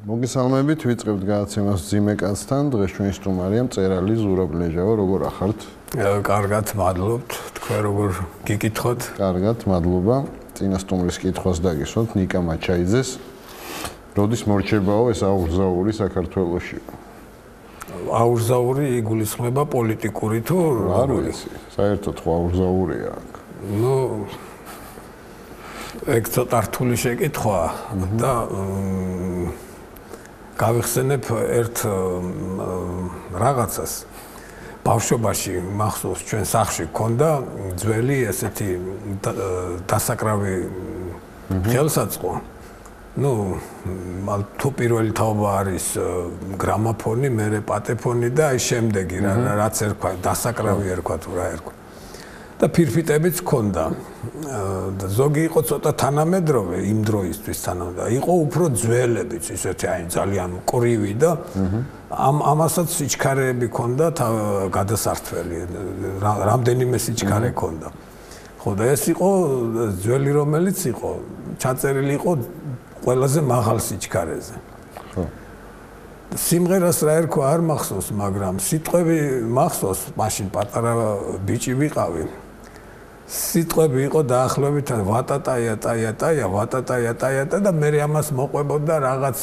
მოგესალმებით, ვიწყებთ გადაცემას ძიმე კაცთან. დღეს ჩვენი სტუმარია მწერალი ზურაბ ლეჟავა. როგორ ახართ? კარგად, მადლობთ. თქვენ როგორ გიკითხოთ? კარგად, მადლობა. წინა სტუმრის კითხვას დაგისვათ ნიკა მაჩაიძეს. როდის მორჩებაო ეს აურზაური საქართველოში? აურზაური იგულისხმება პოლიტიკური თუ არ ვიცი. საერთოდ ხო აურზაურია აქ. ეგ ცოტა რთული შეკითხვაა და გავიხსენებ ერთ რაღაცას. ბავშვობაში მახსოვს ჩვენ სახლში გქონდა ძველი ესეთი დასაკრავი ხელსაწყო. თუ პირველი თაობა არის გრამოფონი, მერე პატეფონი და აი შემდეგი რაც ერქვა, დასაკრავი ერქვა თუ რა ერქვა. და ფირფიტებიც ჰქონდა. და ზოგი იყო ცოტა თანამედროვე იმ დროისთვის თანამედროვე. იყო უფრო ძველებიც, ისეთი აი ძალიან მკვრივი და ამასაც სიჩქარეები ჰქონდა გადასართველი. რამდენიმე სიჩქარე ჰქონდა. ხო და ეს იყო ძველი რომელიც იყო, ჩაწერილი იყო ყველაზე მაღალ სიჩქარეზე. ხო. სიმღერას რა ერქვა არ მახსოვს, მაგრამ სიტყვები მახსოვს, მაშინ პატარა ბიჭი ვიყავი. სიტყვები იყო დაახლოებით ვატატაია ტაია ტაია ვატატაია ტაია და მე ამას მოყვებოდა რაღაც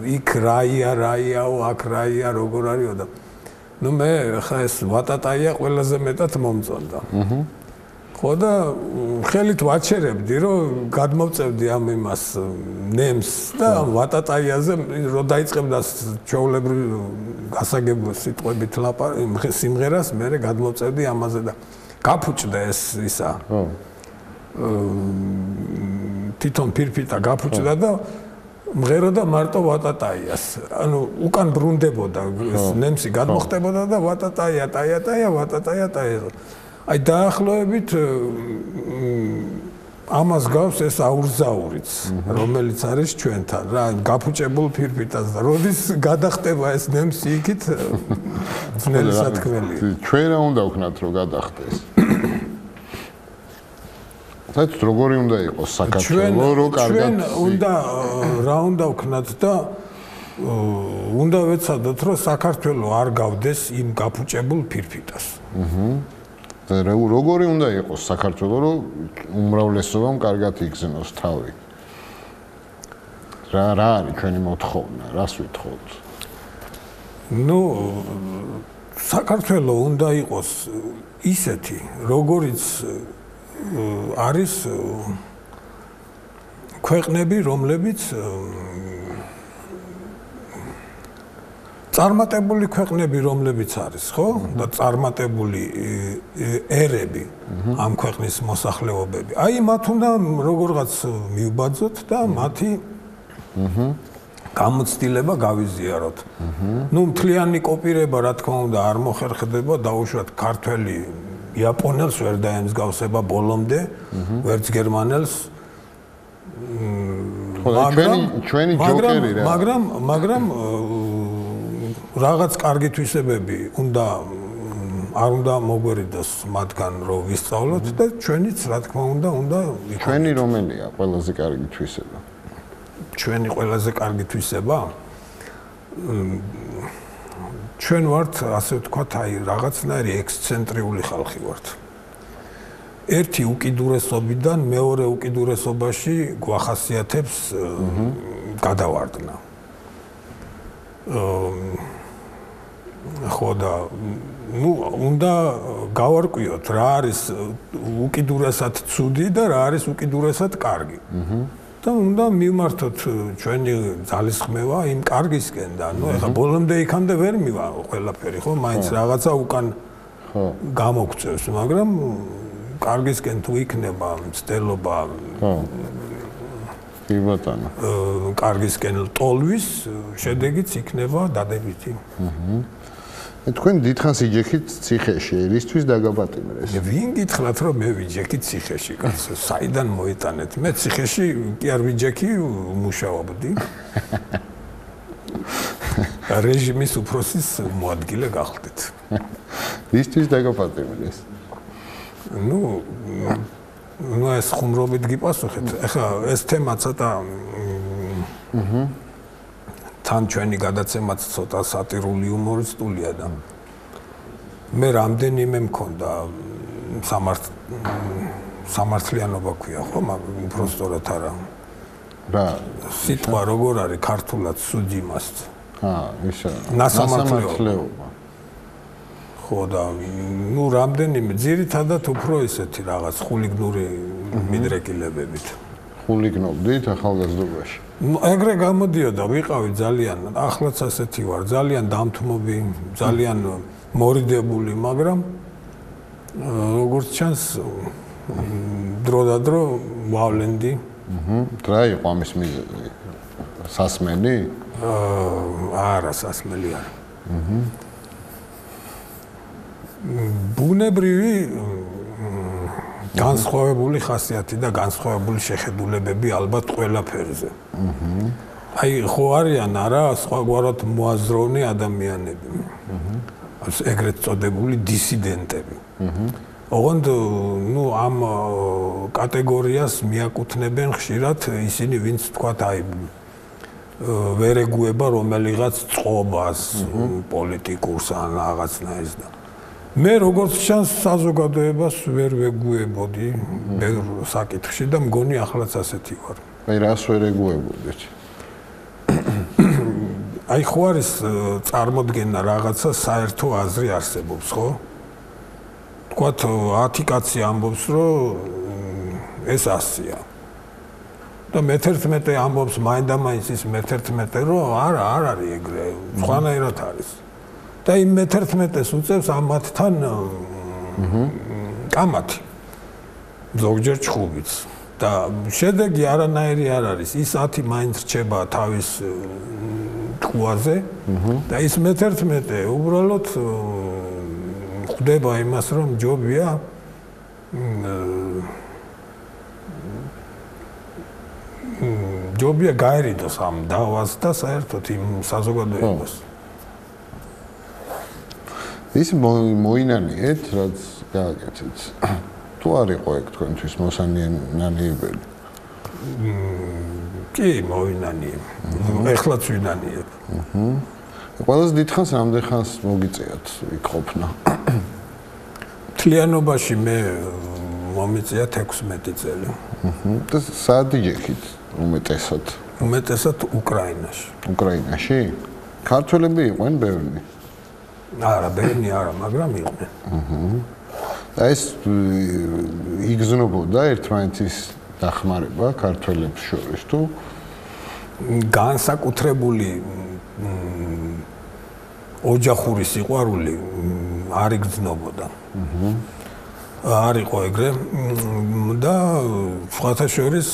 იქ რაიაო აქ რაია როგორ არისო და მე ხა ეს ვატატაია ყველაზე მეტად მომწონდა. ხო და ხელით ვაჩერებდი რომ გადმოვწევდი ამ იმას ნემს და ვატატაიაზე რო დაიწყებდა ჩვეულებრივ გასაგებო სიტყვებით სიმღერას მე გადმოვწევდი ამაზე და გაფუჭდა ეს ისა. თვითონ ფირფიტა გაფუჭდა და მღეროდა მარტო ვატატაიას. ანუ უკან ბრუნდებოდა ეს ნემსი გადმოხტებოდა და ვატატაია ტაია ტაია ვატატაია ტაია. აი დაახლოებით ამას გავს ეს აურზაურიც, რომელიც არის ჩვენთან რა, გაფუჭებულ ფირფიტას და როდის გადახტება ეს ნემსი იქით ძნელი სათქმელია. ჩვენ რა უნდა ვქნათ რომ გადახტეს? საერთოდ როგორი უნდა იყოს საქართველო, რომ კარგად ჩვენ უნდა რა უნდა ვქნათ და უნდა ვეცადოთ რომ საქართველო არ გავდეს იმ გაფუჭებულ ფირფიტას. როგორი უნდა იყოს საქართველო, რომ უმრავლესობამ კარგად იგზნოს თავი? რა არის ჩვენი მოთხოვნა, რას ვითხოვთ? საქართველო უნდა იყოს ისეთი, როგორიც არის ქვეყნები, რომლებიც წარმატებული ქვეყნები რომლებიც არის, ხო? და წარმატებული ერები ამ ქვეყნის მოსახლეობები. აი მათ უნდა როგორღაც მივბაძოთ და მათი გამოცდილება გავიზიაროთ. მთლიანი კოპირება რა თქმა უნდა არ მოხერხდება, დაუშვათ ქართველი იაპონელს ვერ დაემსგავსება ბოლომდე, ვერც გერმანელს. ჩვენი ჯოკერი რა. მაგრამ რაღაც კარგი თვისებები არ უნდა მოგვერიდოს მათგან რომ ვისწავლოთ და ჩვენიც რა თქმა უნდა ჩვენი რომელია ყველაზე კარგი თვისება? ჩვენი ყველაზე კარგი თვისება ჩვენ ვართ ასე ვთქვათ აი რაღაცნაირი ექსცენტრიული ხალხი ვართ. ერთი უკიდურესობიდან მეორე უკიდურესობაში გვახასიათებს გადავარდნა. ხო და უნდა გავარკვიოთ რა არის უკიდურესად ცუდი და რა არის უკიდურესად კარგი. და უნდა მივმართოთ ჩვენი ძალისხმევა იმ კარგისკენ და ეხლა ბოლომდე იქამდე ვერ მივა ყველაფერი ხო მაინც რაღაცა უკან გამოგვწევს მაგრამ კარგისკენ თუ იქნება მცდელობა კი ბატონო კარგისკენ ტოლვის შედეგიც იქნება დადებითი. თქვენ დიდხანს იჯექით ციხეში, რისთვის დაგაპატიმრეს? ვინ გითხრათ რომ მე ვიჯექი ციხეში, კაცო, საიდან მოიტანეთ? მე ციხეში კი არ ვიჯექი, მუშაობდი. რეჟიმის უფროსის მოადგილე გახდით. რისთვის დაგაპატიმრეს? ეს ხუმრობით გიპასუხეთ. ეხლა ეს თემა ცოტა თან ჩვენი გადაცემაც ცოტა სატირული იუმორისტულია და მე რამდენიმე მქონდა სამართლიანობა ქვია ხო, მაგრამ უბრალოდ არა. რა სიტყვა როგორ არის ქართულად სუჯიმას? ისე. ნასამართლეობა. ხო და ნუ რამდენიმე ძირითადად უფრო ისეთი რაღაც ხულიგნური მიდრეკილებებით. ხულიგნობდით ახალგაზრდობაში? ეგრე გამოდიოდა, ვიყავი ძალიან, ახლაც ასეთი ვარ, ძალიან დამთმობი, ძალიან მორიდებული, მაგრამ როგორც ჩანს დრო და დრო ვავლენდი. რა იყო ამის მიზეზი? სასმელი? არა, სასმელი არა. ბუნებრივი განსხვავებული ხასიათი და განსხვავებული შეხედულებები ალბათ ყველაფერზე. აი ხო არიან არა სხვაგვარად მოაზროვნე ადამიანები. ეგრეთ წოდებული დისიდენტები. ოღონდ ნუ ამ კატეგორიას მიაკუთვნებენ ხშირად ისინი, ვინც თქვათ აი ვერ ეგუება რომელიღაც წყობას, პოლიტიკურს ან რაღაცნაირს და მე როგორც ჩანს საზოგადოებას ვერ ვეგუებოდი ბევრ საკითხში და მგონი ახლაც ასეთი ვარ. აი რას ვერ ეგუებოდით? აი ხო არის წარმოდგენა რაღაცა საერთო აზრი არსებობს, ხო? თქვათ 10 კაცი ამბობს, რომ ეს 100-ია. და მე-11 ამბობს მაინდა-მაინც ის მე-11, რომ არა, არ არის ეგრე, სხვანაირად არის. და იმ მე-11-ს უწევს ამ მათთან კამათი. ზოგჯერ ჩხუბიც. და შედეგი არანაირი არ არის. ის 10 მაინც რჩება თავის თქუაზე და ის მე-11 უბრალოდ ხვდება იმას, რომ ჯობია ჯობია გაერიდოს ამ დავას და საერთოდ იმ საზოგადოებას. ის მოინანიეთ, რაც გააკეთეთ. თუ არ იყო ეგ თქვენთვის მოსანიებებელი? კი, მოინანიებ. ეხლაც ვინანიებ. ყველაზე დიდხანს რამდენ ხანს მოგიწიათ იქ ყოფნა? მთლიანობაში მე მომიწია 16 წელი. და სად იჯექით უმეტესად? უმეტესად უკრაინაში. უკრაინაში? ქართველები იყვნენ ბევრი? არა, ბევრი არა, მაგრამ იყვნენ. და ეს იგზნობოდა ერთმანეთის დახმარება ქართველებს შორის თუ განსაკუთრებული ოჯახური სიყვარული არ იგრძნობოდა. არ იყო ეგრე და სხვათა შორის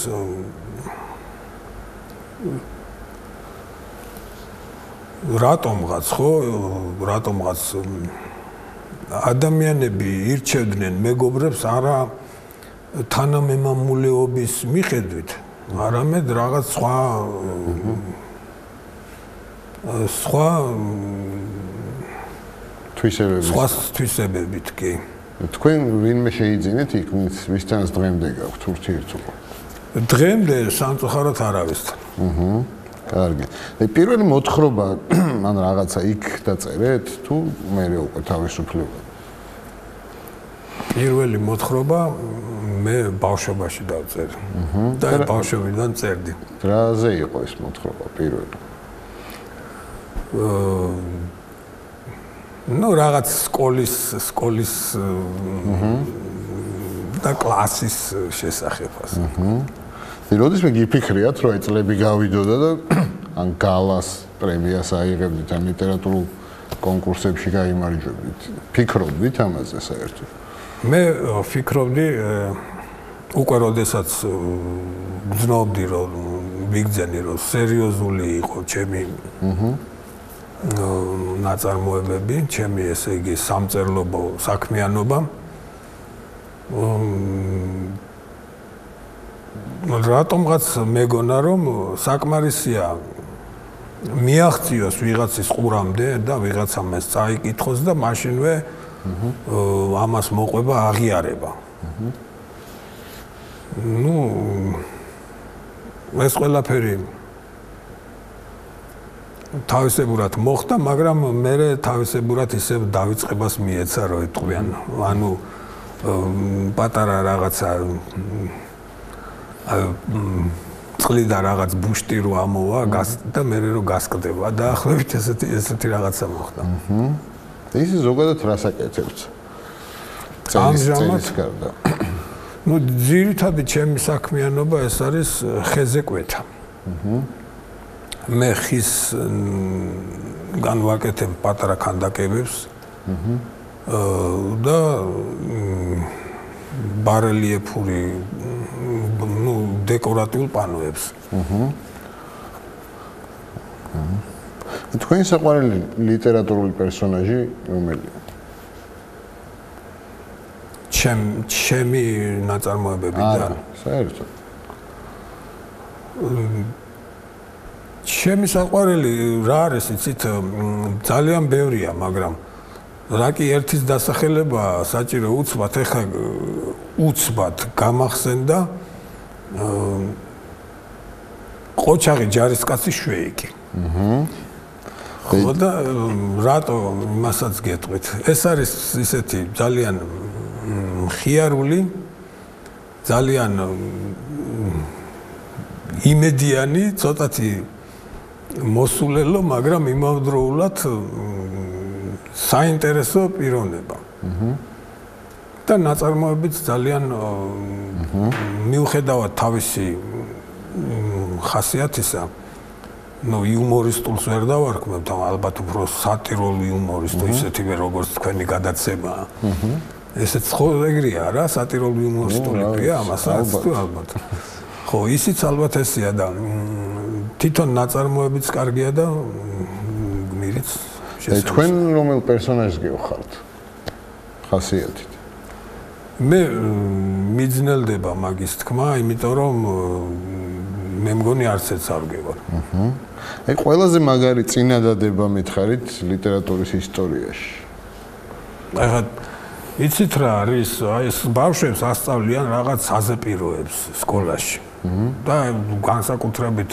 რატომღაც ხო, რატომღაც ადამიანები ირჩევდნენ მეგობრებს არა თანამემამულეობის მიხედვით, არამედ რაღაც სხვა თვისებებით კი. თქვენ ვინმე შეიძინეთ იქ ვისთანაც დღემდე გაქვთ ურთიერთობა? დღემდე სამწუხაროდ არავისთან. კარგი. პირველი მოთხრობა ან რაღაცა იქ დაწერეთ თუ მერე უკვე თავისუფლება? პირველი მოთხრობა მე ბავშვობაში დავწერე. და ბავშვობიდან წერდი. რაზე იყო ეს მოთხრობა პირველი? ნუ რაღაც სკოლის და კლასის შესახებას. როდესაც გიფიქრიათ, რომ ეს წლები გავიდოდა და ან გალას პრემიას აიღებდით, ან ლიტერატურულ კონკურსებში გაიმარჯვებდით, ფიქრობდით ამაზე საერთოდ? მე ვფიქრობდი უკვე როდესაც გძნობდი რომ ვიგძენი რომ სერიოზული იყო ჩემი ნაწარმოებები, ჩემი ესე იგი სამწერლობო საქმიანობა. რატომღაც მეგონა რომ საკმარისია მიაღწიოს ვიღაცის ყურამდე და ვიღაცამ ეს წაიკითხოს და მაშინვე ამას მოყვება აღიარება. ნუ ეს ყველაფერი თავისებურად მოხდა, მაგრამ მე თავისებურად ისე დავიწყებას მიეცა, რომ ეტყვიან. ანუ პატარა რაღაცა წყლიდა რაღაც ბუშტი რო ამოვა და მე რო გასკდება. დაახლოებით ესეთი რაღაცა მოხდა. ის ზოგადად რას აკეთებთ? ამჟამად გარდა. ნუ ძირითადი ჩემი საქმიანობა ეს არის ხეზე კვეთა. მე ხის განვაკეთებ პატარა ქანდაკებებს. და ბარელიეფური ნუ დეკორატიულ პანოებს. თქვენი საყვარელი ლიტერატურული პერსონაჟი რომელია? ჩემი ნაწარმოებებიდან. საერთოდ. ჩემი საყვარელი რა არის, იცით, ძალიან ბევრია, მაგრამ რა კი ერთის დასახელება საჭირო უცბად, ეხლა უცბად გამახსენდა ყოჩაღი ჯარისკაცი შვეიკი. ხო და რატო იმასაც გეტყვით? ეს არის ისეთი ძალიან ხიარული, ძალიან იმედიანი, ცოტათი მოსულელო, მაგრამ იმავდროულად საინტერესო პიროვნება. და ნაწარმოებიც ძალიან მიუხედავად თავისი ხასიათისა, ნუ იუმორისტულს ვერ დავარქმევთ, ალბათ უფრო სატირულ იუმორისტო, ისეთივე როგორც თქვენი გადაცემაა. ესეც ხო ეგრეა რა, სატირულ იუმორისტულია, ამასაც თუ ალბათ. ხო, ისიც ალბათ ესეა და თვითონ ნაწარმოებიც კარგია და გმირიც შესაძლოა. თქვენ რომელ პერსონაჟს გეუხართ? ხასიათით. მე მიძნელდება მაგის თქმა, იმიტომ რომ მე მგონი არც ერთ არ ვგევარ. აი ყველაზე მაგარი წინადადება მითხარით ლიტერატურის ისტორიაში. ახლა იცით რა არის, აი ეს ბავშვებს ასწავლიან რაღაც საზეპიროებს სკოლაში. და განსაკუთრებით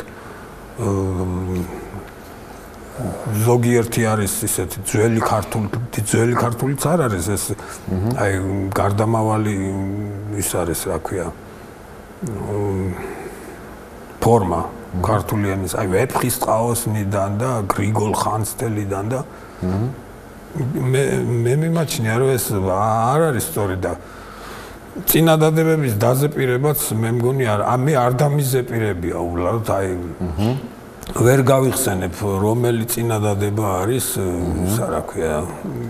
ზოგიერთი არის ისეთი ძველი ქართულიც არ არის ეს აი გარდამავალი ის არის რა ქვია ფორმა ქართული ენის აი ვეფხისტყაოსნიდან და გრიგოლ ხანძთელიდან და მე მიმაჩნია რომ ეს არ არის სწორი და წინადადებების დაზეპირებაც მე მგონი მე არ დამიზეპირებია უბრალოდ აი ვერ გავიხსენებ რომელი წინადადება არის რა ქვია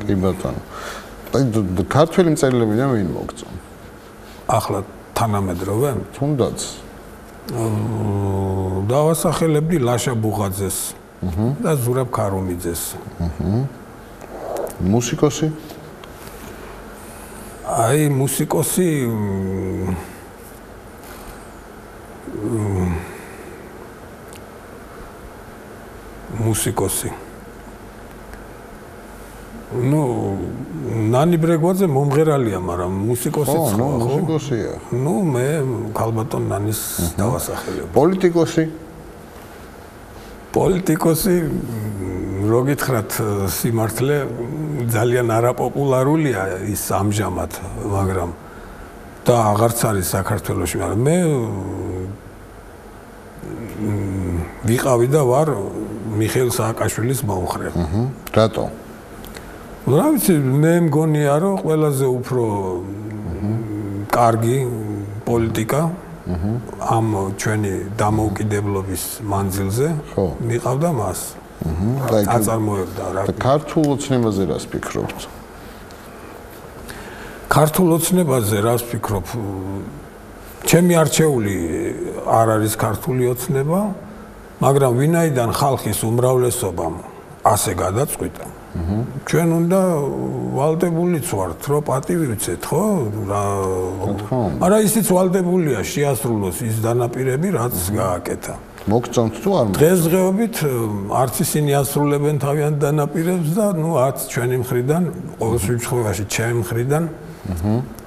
კი ბატონო აი ქართველი მწერლებიდან ვინ მოგწონ ახლა თანამედროვე თუნდაც დავასახელებდი ლაშა ბუღაძეს და ზურაბ ქარუმიძეს მუსიკოსი აი მუსიკოსი ну ნანი ბრეგვაძე მომღერალია მაგრამ მუსიკოსიც ხო მუსიკოსია ну მე ქალბატონ ნანის დავასახელებ პოლიტიკოსი რო გითხრათ სიმართლე ძალიან არაპოპულარულია ის ამჟამად მაგრამ და აღარც არის საქართველოში მაგრამ მე ვიყავი და ვარ მიხეილ სააკაშვილის მომხრე რატო რა ვიცი მე მგონია რომ ყველაზე უფრო კარგი პოლიტიკა ამ ჩვენი დამოუკიდებლობის მანძილზე მიყავდა მას აწარმოებდა რა ქართულ ოცნებაზე რას ფიქრობთ ქართულ ოცნებაზე რას ფიქრობ ჩემი არჩეული არ არის ქართული ოცნება მაგრამ ვინაიდან ხალხის უმრავლესობამ ასე გადაწყვიტა ჩვენ უნდა ვალდებულიც ვართ რომ პატივი ვიცეთ ხო არა ისიც ვალდებულია შეასრულოს ის დანაპირები რაც გააკეთა მოგწონთ თუ არ დღესდღეობით არც ისინი ასრულებენ თავიანთ დანაპირებს და ნუ არც ჩვენი მხრიდან ყოველ შემთხვევაში ჩემი მხრიდან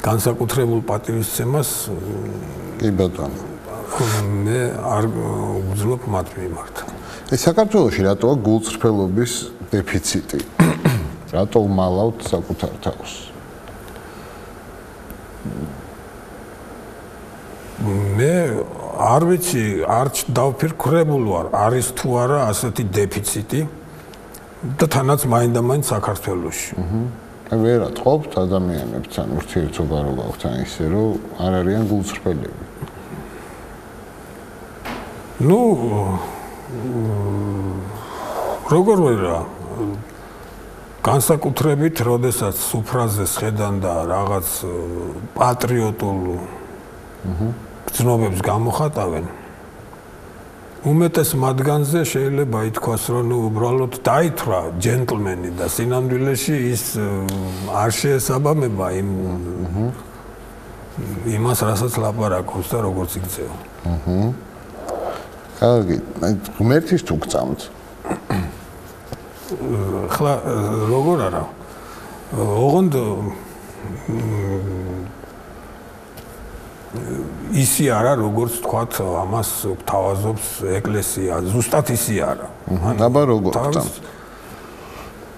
განსაკუთრებულ პატივისცემას კი ბატონო მე არ ვძლობ მათ მიმართ საქართველოში რატოა გულწრფელობის დეფიციტი? რატო მალავთ საკუთარ თავს? მე არ ვიცი, არ დავფიქრებულ ვარ, არის თუ არა ასეთი დეფიციტი და თანაც მაინდა-მაინც საქართველოში. ვერა თხოვთ ადამიანებთან ურთიერთობა რო გაქვთ ისე რომ არ არიან გულწრფელები. ნუ როგორ ვერა განსაკუთრებით, როდესაც სუფრაზეს ხედან და რაღაც პატრიოტულ გრძნობებს გამოხატავენ. უმეტეს მათგანზე შეიძლება ითქვას, რომ ნუ უბრალოდ დაითვრა ჯენტლმენი და სინამდვილეში ის არ შეესაბამება იმას, რასაც ლაპარაკობს და როგორც იქცევა. კარგი, ღმერთის თუ გწამთ. ხლა როგორ არა? ოღონდ ისი არა, როგორც თქვათ, ამას თავაზობს ეკლესია, ზუსტად ისი არა. აბა როგორ გწამთ?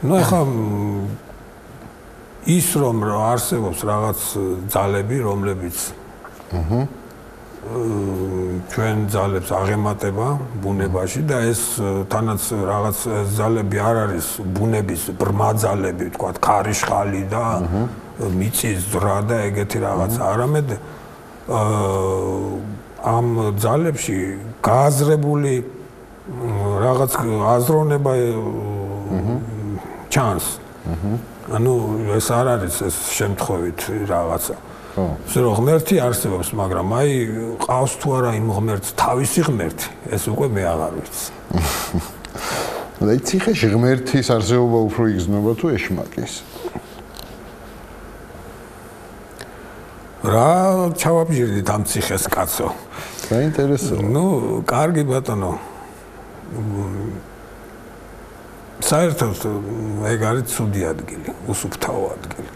ნუ ახლა ის რომ არსებობს რაღაც ძალები, რომლებიც ჩვენ ძალებს აღემატება ბუნებაში და ეს თანაც რაღაც ძალები არ არის ბუნების ბრმა ძალები, თქვათ, ქარიშხალი და მიწის ძრა და ეგეთი რაღაც, არამედ ამ ძალებში გააზრებული რაღაც აზროვნება ჩანს. ანუ ეს არ არის ეს შემთხვევით რაღაცა. ისე რომ ღმერთი არსებობს, მაგრამ აი ყავს თუ არა იმ ღმერთს თავისი ღმერთი, ეს უკვე მე აღარ ვიცი. და ციხეში ღმერთის არსებობა უფრო იგრძნობა თუ ეშმაკის? რა ჩავაბჟირდით ამ ციხეს კაცო? საინტერესოა. ნუ, კარგი ბატონო. საერთოდ ეგ არის ცუდი ადგილი, უსუფთავო ადგილი.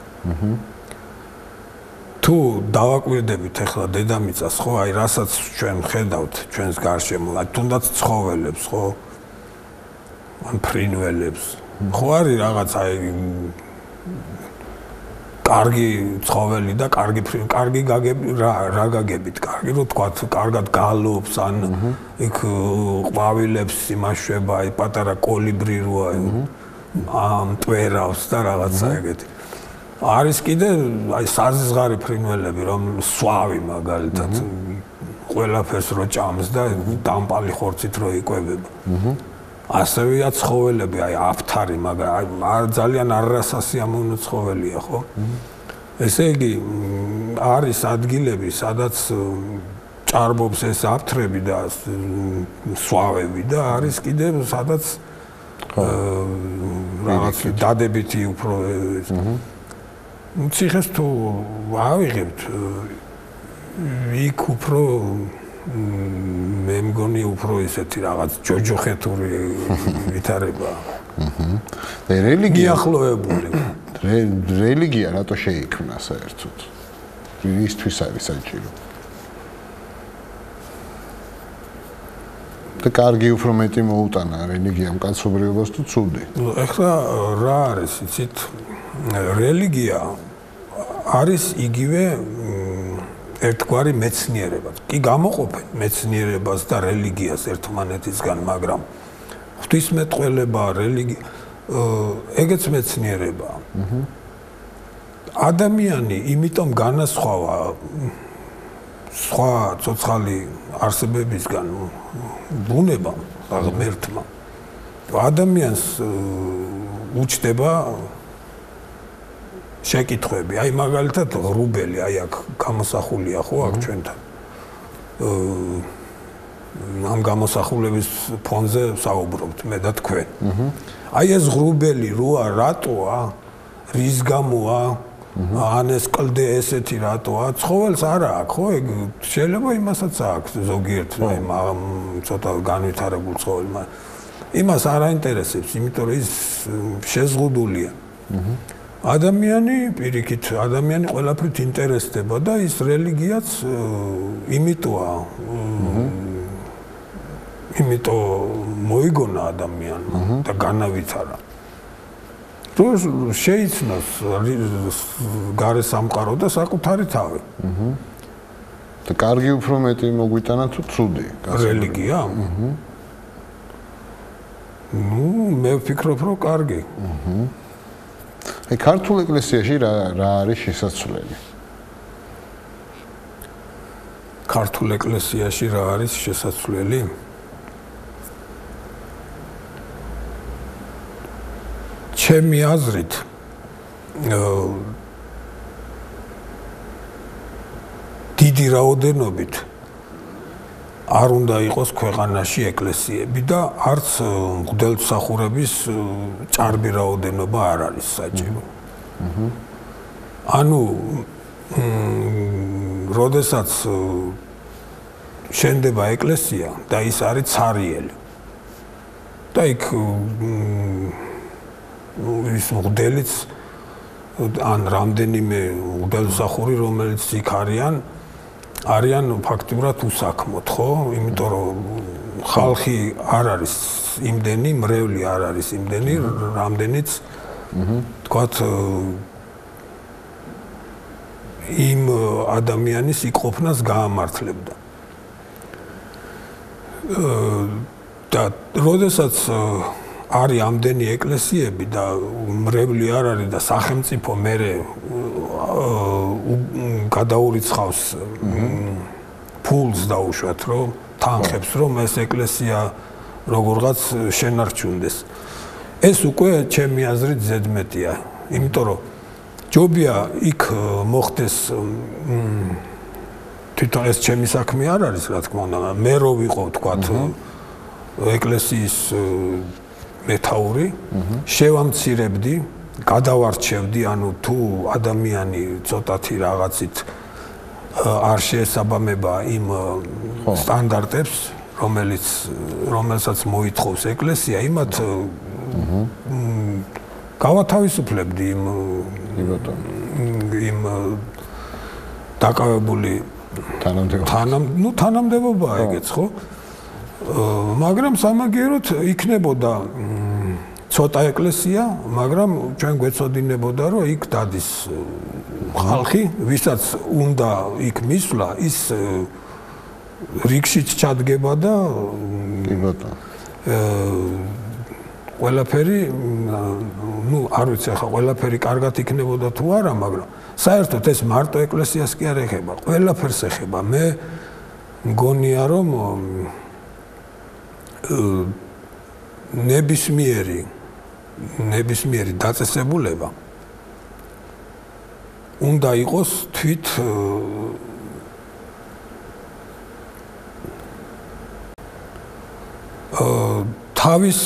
თუ დავაკვირდებით ახლა დედამიწას, ხო, აი რასაც ჩვენ ხედავთ ჩვენს გარშემო, თუნდაც ცხოველებს, ხო? ან ფრინველებს. ხო არის რაღაც აი კარგი ცხოველი და კარგი გაგები რა გაგებით, კარგი რო თქვა, კარგად გალობს, ან იქ ყვავილებს იმაშვება, აი პატარა კოლიბრი როა მტვერავს და რაღაცა ეგეთი. არის კიდე აი საზღარი ფრინველები, რომ სვავი მაგალითად ყველაფერს რო ჭამს და დამპალი ხორცით რო იკვებება. ასევეა ცხოველები, აი აფთარი, მაგრამ ძალიან არასასიამოვნო ცხოველია, ხო? ესე იგი არის ადგილები, სადაც ჭარბობს ეს აფთრები და სვავები და არის კიდე სადაც რაღაც დადებითი უფრო ციხეს თუ ავიღებთ იქ უფრო მე მგონი უფრო ისეთი რაღაც ჯოჯოხეთური ვითარება. და რელიგია ახლოებული. რელიგია რატო შეიქმნა საერთოდ? ისთვის არის საჭირო? და კარგი უფრო მეტი მოუტანა რელიგიამ კაცობრიობას თუ ცუდი? ეხლა რა არის, იცით? რელიგია არის იგივე ერთგვარი მეცნიერება. კი გამოყოფენ მეცნიერებას და რელიგიას ერთმანეთისგან, მაგრამ ღვთისმეტყველება, რელიგია ეგეც მეცნიერებაა. ადამიანი იმიტომ განასხვავა სხვა ცოცხალი არსებებისგან ბუნებამ, ღმერთმა. ადამიანს უჩდება შეკითხვები, აი მაგალითად ღრუბელი, აი აქ გამოსახულია ხო აქ ჩვენთან. ამ გამოსახულების ფონზე საუბრობთ მე და თქვენ. აი ეს ღრუბელი როა რატოა? რის გამოა? ან ეს კლდე ესეთი რატოა? ცხოველს არა აქვს, ხო? ეგ შეიძლება იმასაც აქვს ზოგიერთ ცოტა განვითარებულ ცხოველს, მაგრამ იმას არ აინტერესებს, იმიტომ რომ ის შეზღუდულია. ადამიანი პირიქით, ადამიანი ყველაფრით ინტერესდება და ის რელიგიაც იმიტოა. იმიტომ მოიგონა ადამიანმა და განავითარა. რომ შეიცნოს გარე სამყარო და საკუთარი თავი. და კარგი უფრო მეტი მოგვიტანა თუ ცუდი? რელიგია? ნუ მე ვფიქრობ, რომ კარგი. აი ქართულ ეკლესიაში რა არის შესაძლებელი? ქართულ ეკლესიაში რა არის შესაძლებელი? ჩემი აზრით დიდი რაოდენობით არ უნდა იყოს ქვეყანაში ეკლესიები და არც მღვდელმსახურების ჭარბი რაოდენობა არ არის საჭირო. ანუ როდესაც შენდება ეკლესია და ის არის ცარიელი და იქ ის მღვდელიც ან რამდენიმე მღვდელმსახური რომელიც იქ არიან ფაქტურად უსაქმოდ, ხო? იმიტომ რომ ხალხი არ არის იმდენი, მრევლი არ არის იმდენი, რამდენიც თქვათ იმ ადამიანის იყოფნას გაამართლებდა. და როდესაც არის ამდენი ეკლესიები და მრევლი არ არის და სახელმწიფო მერე გადაურიცხავს ფულს დაუშვათ, რომ თანხებს, რომ ეს ეკლესია როგორღაც შენარჩუნდეს. ეს უკვე ჩემი აზრით ზედმეტია, იმიტომ რომ ჯობია იქ მოხდეს თვითონ ეს ჩემი საქმე არ არის, რა თქმა უნდა, მე რო ვიყო, თქვათ, ეკლესიის მეთაური, შევამცირებდი, გადავარჩევდი, ანუ თუ ადამიანი ცოტათი რაღაცით არ შეესაბამება იმ სტანდარტებს, რომელსაც მოითხოვს ეკლესია, იმათ გავათავისუფლებდი იმ დაკავებული თანამდებობა ეგეც, ხო? მაგრამ სამაგიეროდ იქნებოდა ცოტა ეკლესია, მაგრამ ჩვენ გვეცოდინებოდა, რომ იქ დადის ხალხი, ვისაც უნდა იქ მისვლა, ის რიგშიც ჩადგება და კი ბატონო. ყველაფერი, ნუ არ ვიცი ახლა ყველაფერი კარგად იქნებოდა თუ არა, მაგრამ საერთოდ ეს მარტო ეკლესიას კი არ ეხება, ყველაფერს ეხება. მე მგონია, რომ ნებისმიერი დაწესებულება უნდა იყოს თვით თავის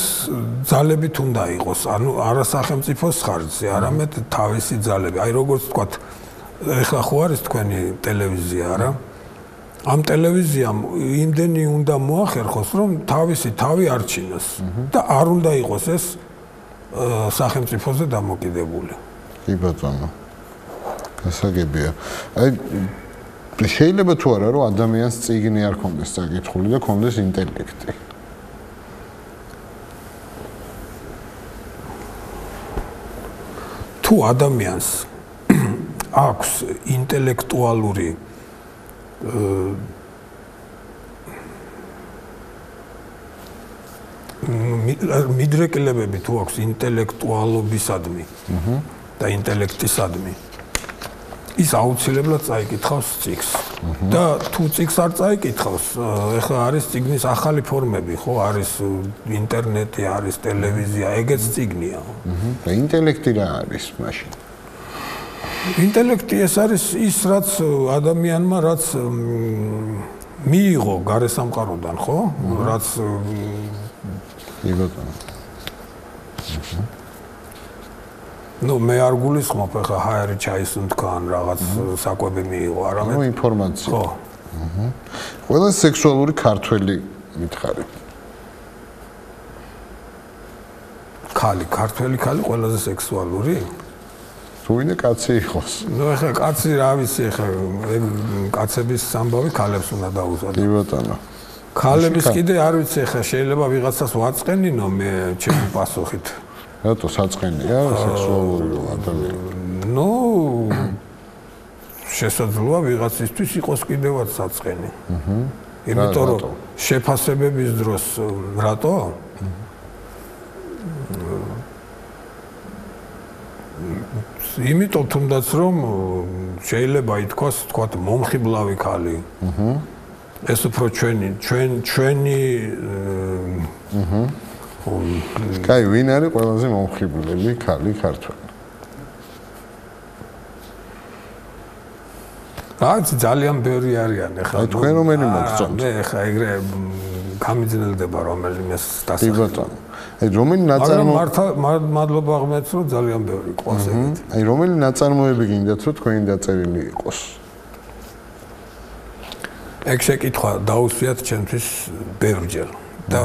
ძალებით უნდა იყოს, ანუ არა სახელმწიფოს ხარჯზე, არამედ თავისი ძალები. აი როგორც ვთქვათ, ეხლა ხო არის თქვენი ტელევიზია, არა? ამ ტელევიზიამ იმდენი უნდა მოახერხოს, რომ თავისი თავი არჩინოს და არ უნდა იყოს ეს სახელმწიფოზე დამოკიდებული. კი ბატონო. გასაგებია. აი შეიძლება თუ არა რომ ადამიანს წიგნი არ ქონდეს საკითხული და ქონდეს ინტელექტი. თუ ადამიანს აქვს ინტელექტუალური მიდრეკილებები თუ აქვს ინტელექტუალობისადმი და ინტელექტისადმი ის აუცილებლად წაიკითხავს წიგნს და თუ წიგნს არ წაიკითხავს ეხლა არის წიგნის ახალი ფორმები ხო არის ინტერნეტი არის ტელევიზია ეგეც წიგნია და ინტელექტი რა არის მაშინ ინტელექტი ეს არის ის რაც ადამიანმა რაც მიიღო გარესამყაროდან ხო რაც ну მე არ გულისხმობ ახლა ჰაერი ჩაის თქვან რაღაც საკვები მიიღო არამედ ну ინფორმაცია ხო ყველა სექსუალური ქართველი მითხარი ქართველი ყველაზე სექსუალური თუ ვინმე კაცი იყოს ну ახლა კაცი რა ვიცი ახლა კაცების სამბავი ქალებს უნდა დაუზადო კი ბატონო ქალების კიდე არ ვიცი ხა შეიძლება ვიღაცას ვაწყენინო მე ჩემი პასუხით. რატო საწყენია სექსუალური ადამიანი? ნუ შესაძლოა ვიღაცისთვის იყოს კიდევაც საწყენი. იმიტომ რომ შეფასებების დროს რატო? იმიტომ თუნდაც რომ შეიძლება ითქვას, თქვათ მომხიბლავი ქალი. ეს უფრო ჩვენი კაი, ვინ არის ყველაზე მომხიბლელი ქალი ქართველი? რაც ძალიან ბევრი არიან ახლა. აი თქვენ რომელი მოგწონთ? მე ახლა ეგრე გამიძნელდება რომელიმეს კი ბატონო. აი რომელი მადლობა ღმერთს რომ ძალიან ბევრი ყავს ეგეთი. აი რომელი ნაწარმოები გინდათ რომ თქვენი დაწერილი იყოს? ეგ შეკითხვა დაუსვიათ ჩემთვის ბევრჯერ და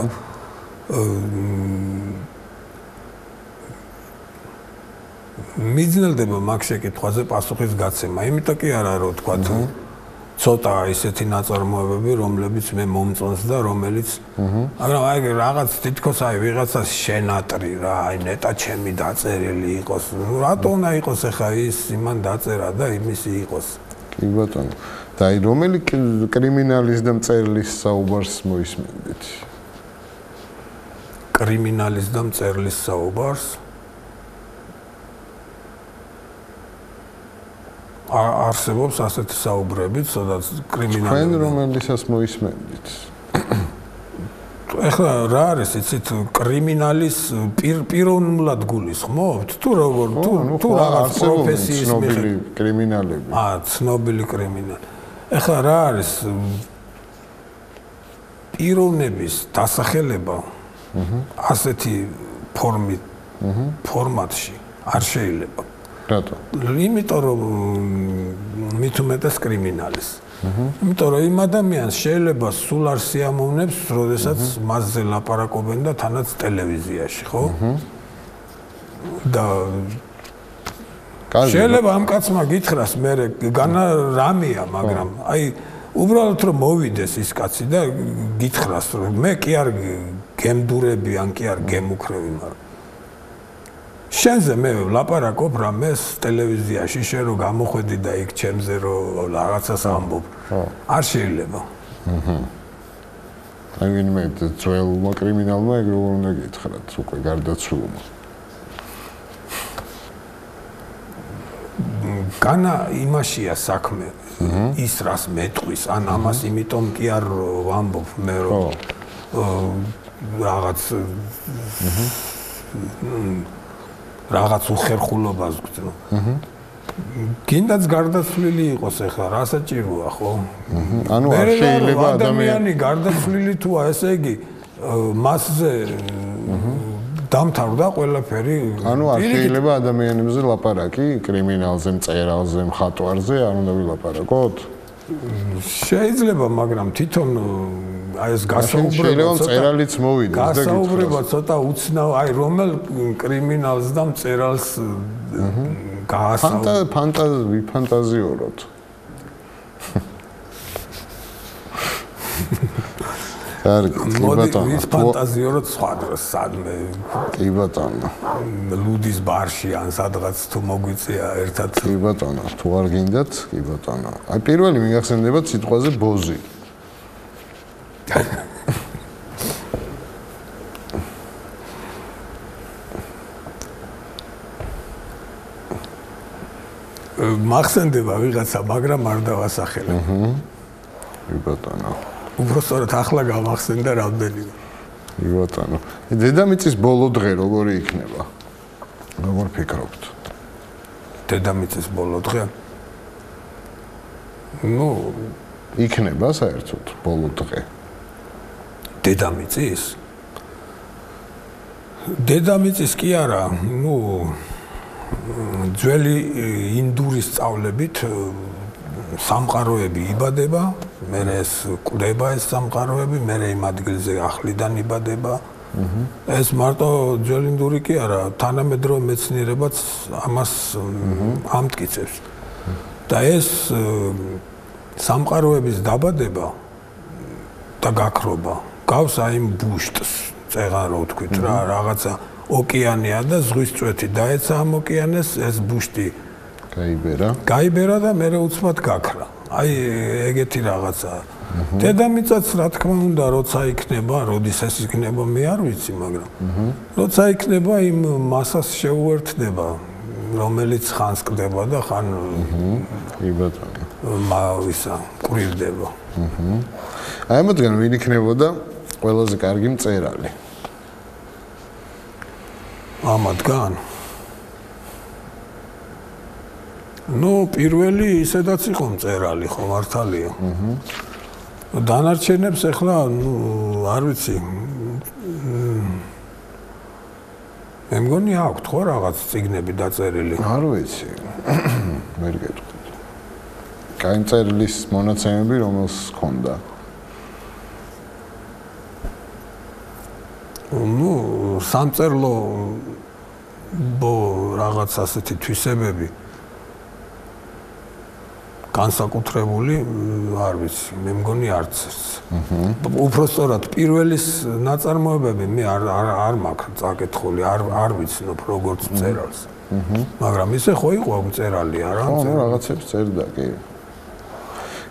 მიძნელდება მაგ შეკითხვაზე პასუხის გაცემა. იმიტომ კი არა რომ თქვა ცოტა ისეთი ნაწარმოებები, რომლებიც მე მომწონს და რომელიც მაგრამ აი რაღაც თითქოს აი ვიღაცას შენატრი რა, აი ნეტა ჩემი დაწერილი იყოს. რატო უნდა იყოს ახლა ის იმან დაწერა და იმისი იყოს? კი ბატონო. და აი რომელი კრიმინალის და მწერლის საუბარს მოისმენთ? კრიმინალის და მწერლის საუბარს? არსებობს ასეთი საუბრები, სადაც კრიმინალი. თქვენ რომელიცას მოისმენთ? ეხლა რა არის იცით კრიმინალის პიროვნულად გულისხმობთ? თუ როგორ თუ რაღაც პროფესიის ცნობილი კრიმინალები. ცნობილი კრიმინალი. ეხლა რა არის პიროვნების დასახელება ასეთი ფორმატში არ შეიძლება. რატო? იმიტომ რომ მით უმეტეს კრიმინალის. იმიტომ რომ იმ ადამიანს შეიძლება სულ არ სიამოვნებს, როდესაც მასზე ლაპარაკობენ და თანაც ტელევიზიაში, ხო? და შეიძლება ამ კაცმა გითხრას მე განა რამეა, მაგრამ აი უბრალოდ რომ მოვიდეს ის კაცი და გითხრას რომ მე კი არ გემდურები ან კი არ გემუქრევი, მაგრამ შენზე მე ლაპარაკობ რამეს ტელევიზიაში, შენ რო გამოხვედი და იქ ჩემზე რო რაღაცას ამბობ. არ შეიძლება. აი ვინმე ძველმა კრიმინალმა ეგ როგორ უნდა გითხრათ უკვე გარდაცვლილმა. განა იმაშია საქმე. ის რას მეტყვის, ან ამას იმიტომ კი არ ვამბობ მე რომ რაღაც უხერხულობას გძნო. გინდაც გარდაცვლილი იყოს ახლა, რა საჭიროა ხო? ანუ არ შეიძლება ადამიანი გარდაცვლილი თუა, ესე იგი მასზე დამთავრდა ყველაფერი. ანუ არ შეიძლება ადამიანებზე ლაპარაკი, კრიმინალზე, მწერალზე, მხატვარზე არ უნდა ვილაპარაკოთ? შეიძლება, მაგრამ თვითონ აი ეს გასაუბრება მწერალიც მოვიდეს და გითხრას. გასაუბრება ცოტა უცნაური, აი რომელ კრიმინალს და მწერალს ვიფანტაზიოროთ. კარგი, ბატონო. ის ფანტაზიოროთ სხვა დროს, სადმე. კი ბატონო. ლუდის ბარში ან სადღაც თუ მოგვიწია ერთად. კი ბატონო, თუ არ გინდათ, კი ბატონო. აი პირველი მიგახსენდებათ სიტყვაზე ბოზი. მახსენდება ვიღაცა, მაგრამ არ დავასახელებ. კი ბატონო. უბრალოდ ახლა გამახსენდა რამდენიმე. კი ბატონო. დედამიწის ბოლო დღე როგორი იქნება? როგორ ფიქრობთ? დედამიწის ბოლო დღე? ნუ იქნება საერთოდ ბოლო დღე. დედამიწის? დედამიწის კი არა, ნუ ძველი ინდური სწავლებით სამყაროები იბადება, მერე ეს კვდება ეს სამყაროები, მერე იმ ადგილზე ახლიდან იბადება. ეს მარტო ძველი ინდური კი არა, თანამედროვე მეცნიერებაც ამას ამტკიცებს. და ეს სამყაროების დაბადება და და გაქრობა. გავს აი იმ ბუშტს, წეღან რო ვთქვით რა, რაღაცა ოკეანეა და ზღვის წვეთი დაეცა ამ ოკეანეს, ეს ბუშტი გაიბერა და მე უცბად გაქრა. აი ეგეთი რაღაცა. დედამიწაც რა თქმა უნდა, როცა იქნება, როდის ეს იქნება, მე არ ვიცი, მაგრამ როცა იქნება, იმ მასას შეუერთდება, რომელიც ხანს კდება და ხან ისა კვირდება. აი ამათგან ვინ იქნებოდა ყველაზე კარგი მწერალი? ამათგან პირველი ისედაც იყო მწერალი, ხო მართალია. დანარჩენებს ახლა არ ვიცი. მე მგონი აქვთ ხო რაღაც წიგნები დაწერილი. არ ვიცი. ვერ გეტყვით. კაი მწერლის მონაცემები რომელს ჰქონდა? სამწერლო რაღაც ასეთი თვისებები განსაკუთრებული არ ვიცი, მე მგონი არც ეს. უпростоრად პირველის ნაწარმოებები მე არ მაქვს წაკითხული, არ ვიცნობ როგორც მწერალს. მაგრამ ისე ხო იყო მწერალი, არა? ხო, რაღაცებს წერდა კი.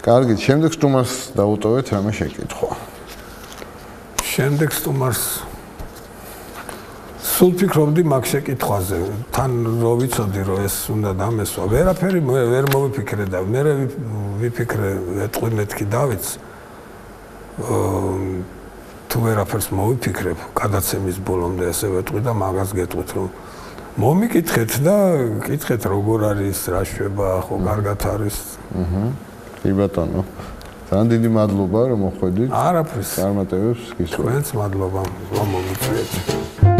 კარგი, შემდეგ სტუმარს დაუტოვეთ რამე შეკითხვა. შემდეგ სტუმარს სულ ფიქრობდი მაგ შეკითხვაზე, თან რო ვიცოდი რომ ეს უნდა დამესვა, ვერაფერი ვერ მოვიფიქრე და მე ვიფიქრე ეტყვი მეთქი დავიც თუ ვერაფერს მოვიფიქრებ გადაცემის ბოლომდე ესე ვეტყვი და მაგას გეტყვით რომ მომიკითხეთ და კითხეთ როგორ არის, რა შვება, ხო კარგად არის. კი ბატონო. ძალიან დიდი მადლობა რომ მოხვედით. არაფერს. წარმატებებს გისურვებთ. თქვენს მადლობა, რომ მომიწვიეთ.